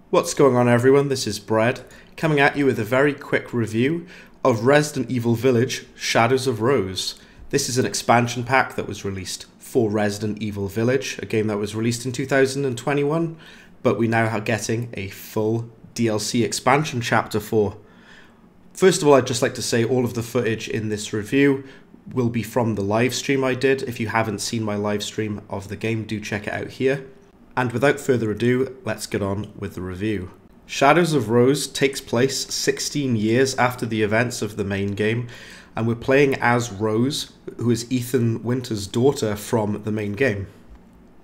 What's going on, everyone? This is Bread, coming at you with a very quick review of Resident Evil Village Shadows of Rose. This is an expansion pack that was released for Resident Evil Village, a game that was released in 2021, but we now are getting a full DLC expansion chapter for. First of all, I'd just like to say all of the footage in this review will be from the live stream I did. If you haven't seen my live stream of the game, do check it out here. And without further ado, let's get on with the review. Shadows of Rose takes place 16 years after the events of the main game, and we're playing as Rose, who is Ethan Winter's daughter from the main game.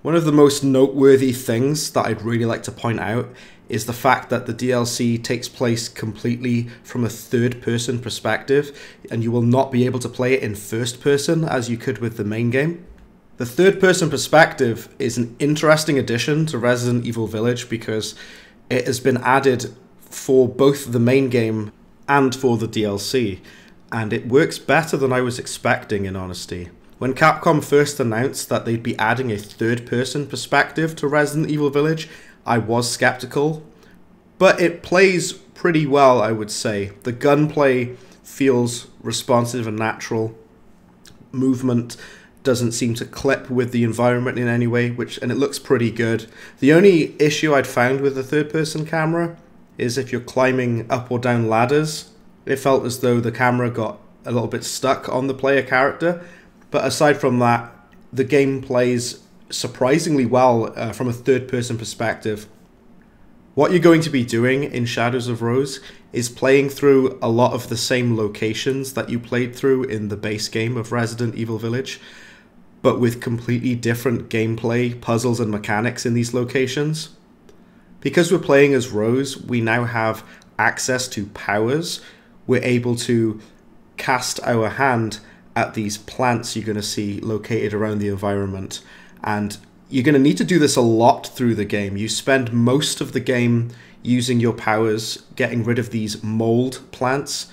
One of the most noteworthy things that I'd really like to point out is the fact that the DLC takes place completely from a third-person perspective, and you will not be able to play it in first person as you could with the main game. The third-person perspective is an interesting addition to Resident Evil Village because it has been added for both the main game and for the DLC, and it works better than I was expecting, in honesty. When Capcom first announced that they'd be adding a third-person perspective to Resident Evil Village, I was skeptical, but it plays pretty well, I would say. The gunplay feels responsive and natural. Movement doesn't seem to clip with the environment in any way, and it looks pretty good. The only issue I'd found with the third-person camera is if you're climbing up or down ladders, it felt as though the camera got a little bit stuck on the player character. But aside from that, the game plays surprisingly well from a third-person perspective. What you're going to be doing in Shadows of Rose is playing through a lot of the same locations that you played through in the base game of Resident Evil Village, but with completely different gameplay, puzzles, and mechanics in these locations. Because we're playing as Rose, we now have access to powers. We're able to cast our hand at these plants you're going to see located around the environment. And you're going to need to do this a lot through the game. You spend most of the game using your powers, getting rid of these mold plants,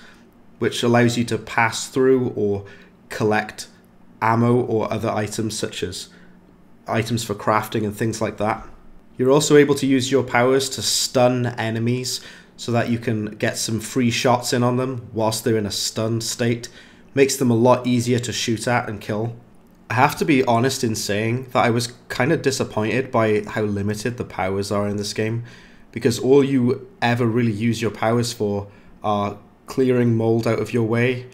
which allows you to pass through or collect ammo or other items such as items for crafting and things like that. You're also able to use your powers to stun enemies so that you can get some free shots in on them whilst they're in a stunned state. Makes them a lot easier to shoot at and kill. I have to be honest in saying that I was kind of disappointed by how limited the powers are in this game, because all you ever really use your powers for are clearing mold out of your way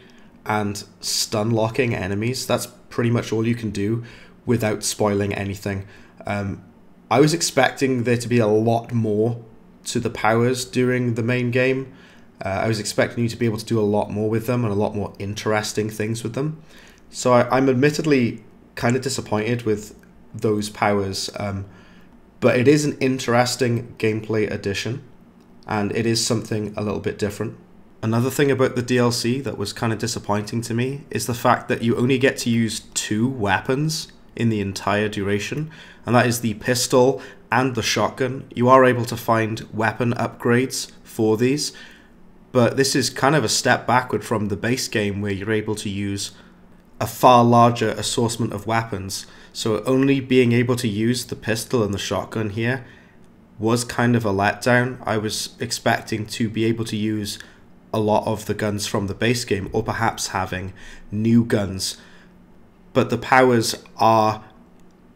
and stun locking enemies. That's pretty much all you can do without spoiling anything. I was expecting there to be a lot more to the powers during the main game. I was expecting you to be able to do a lot more with them and a lot more interesting things with them. So I'm admittedly kind of disappointed with those powers, but it is an interesting gameplay addition, and it is something a little bit different. Another thing about the DLC that was kind of disappointing to me is the fact that you only get to use 2 weapons in the entire duration, and that is the pistol and the shotgun. You are able to find weapon upgrades for these, but this is kind of a step backward from the base game where you're able to use a far larger assortment of weapons. So only being able to use the pistol and the shotgun here was kind of a letdown. I was expecting to be able to use a lot of the guns from the base game, or perhaps having new guns. But the powers are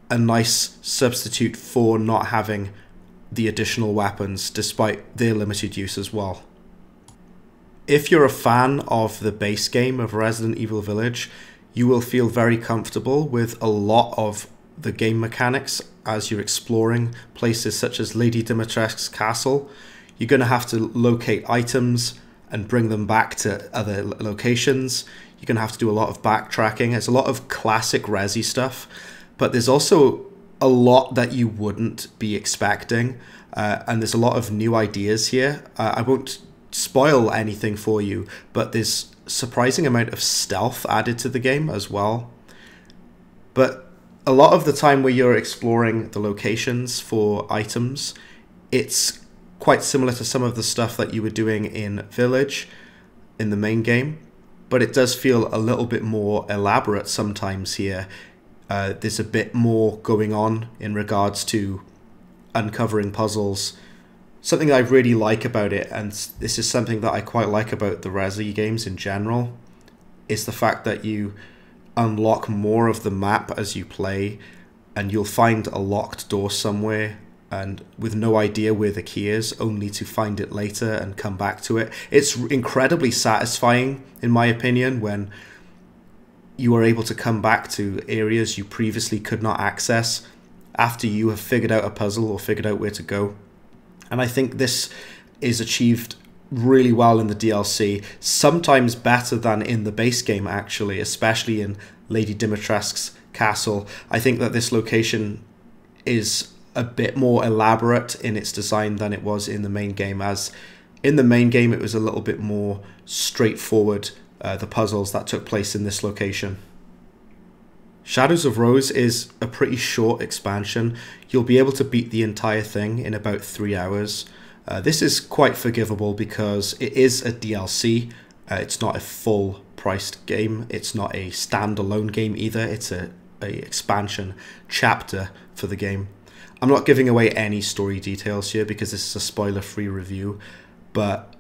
a nice substitute for not having the additional weapons, despite their limited use as well. If you're a fan of the base game of Resident Evil Village, you will feel very comfortable with a lot of the game mechanics as you're exploring places such as Lady Dimitrescu's castle. You're going to have to locate items and bring them back to other locations. You're going to have to do a lot of backtracking. It's a lot of classic Resi stuff, but there's also a lot that you wouldn't be expecting, and there's a lot of new ideas here. I won't spoil anything for you, but there's a surprising amount of stealth added to the game as well. But a lot of the time where you're exploring the locations for items, it's quite similar to some of the stuff that you were doing in Village in the main game, but it does feel a little bit more elaborate sometimes here. There's a bit more going on in regards to uncovering puzzles, Something I really like about it, and this is something that I quite like about the Resi games in general, is the fact that you unlock more of the map as you play, and you'll find a locked door somewhere and with no idea where the key is, only to find it later and come back to it. It's incredibly satisfying, in my opinion, when you are able to come back to areas you previously could not access after you have figured out a puzzle or figured out where to go. And I think this is achieved really well in the DLC, sometimes better than in the base game actually, especially in Lady Dimitrescu's castle. I think that this location is a bit more elaborate in its design than it was in the main game, as in the main game it was a little bit more straightforward, the puzzles that took place in this location. Shadows of Rose is a pretty short expansion. You'll be able to beat the entire thing in about 3 hours. This is quite forgivable because it is a DLC. It's not a full priced game. It's not a standalone game either. It's a expansion chapter for the game. I'm not giving away any story details here because this is a spoiler-free review, but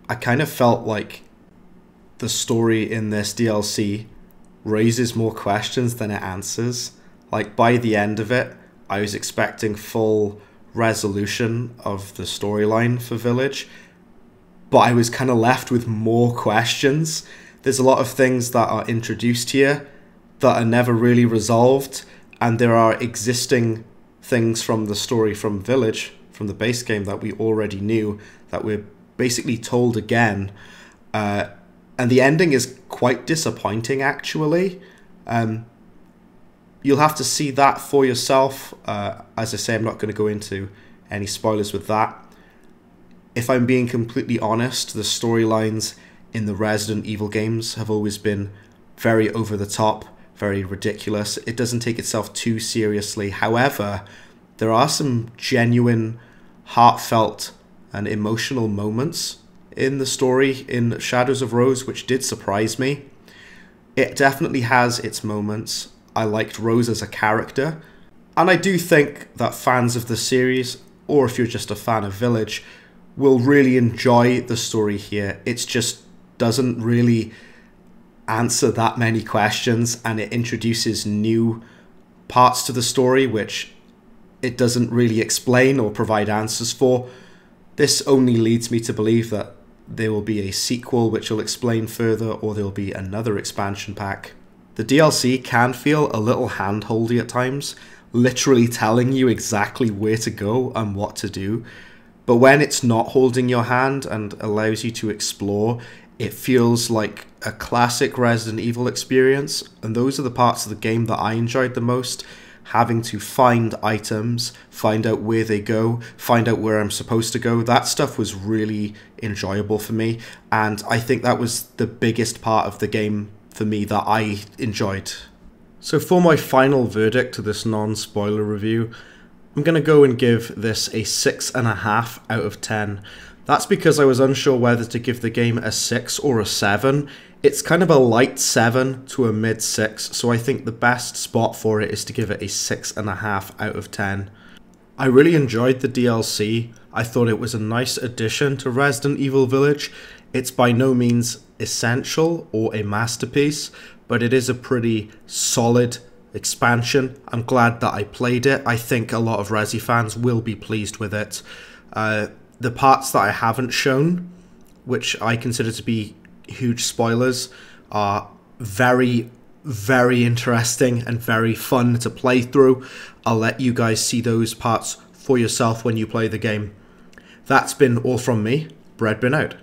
I kind of felt like the story in this DLC raises more questions than it answers. Like, by the end of it, I was expecting full resolution of the storyline for Village, but I was kind of left with more questions. There's a lot of things that are introduced here that are never really resolved, and there are existing things from the story from Village, from the base game, that we already knew, that we're basically told again. And the ending is quite disappointing, actually. You'll have to see that for yourself. As I say, I'm not going to go into any spoilers with that. If I'm being completely honest, the storylines in the Resident Evil games have always been very over the top, very ridiculous. It doesn't take itself too seriously. However, there are some genuine, heartfelt and emotional moments in the story in Shadows of Rose, which did surprise me. It definitely has its moments. I liked Rose as a character, and I do think that fans of the series, or if you're just a fan of Village, will really enjoy the story here. It just doesn't really answer that many questions, and it introduces new parts to the story which it doesn't really explain or provide answers for. This only leads me to believe that there will be a sequel which will explain further, or there will be another expansion pack. The DLC can feel a little hand-holdy at times, literally telling you exactly where to go and what to do. But when it's not holding your hand and allows you to explore, it feels like a classic Resident Evil experience, and those are the parts of the game that I enjoyed the most. Having to find items, find out where they go, find out where I'm supposed to go. That stuff was really enjoyable for me, and I think that was the biggest part of the game for me that I enjoyed. So for my final verdict to this non-spoiler review, I'm going to go and give this a 6.5 out of 10. That's because I was unsure whether to give the game a 6 or a 7. It's kind of a light 7 to a mid 6, so I think the best spot for it is to give it a 6.5 out of 10. I really enjoyed the DLC. I thought it was a nice addition to Resident Evil Village. It's by no means essential or a masterpiece, but it is a pretty solid expansion. I'm glad that I played it. I think a lot of Resi fans will be pleased with it. The parts that I haven't shown, which I consider to be huge spoilers, are very, very interesting and very fun to play through. I'll let you guys see those parts for yourself when you play the game. That's been all from me. Bread been out.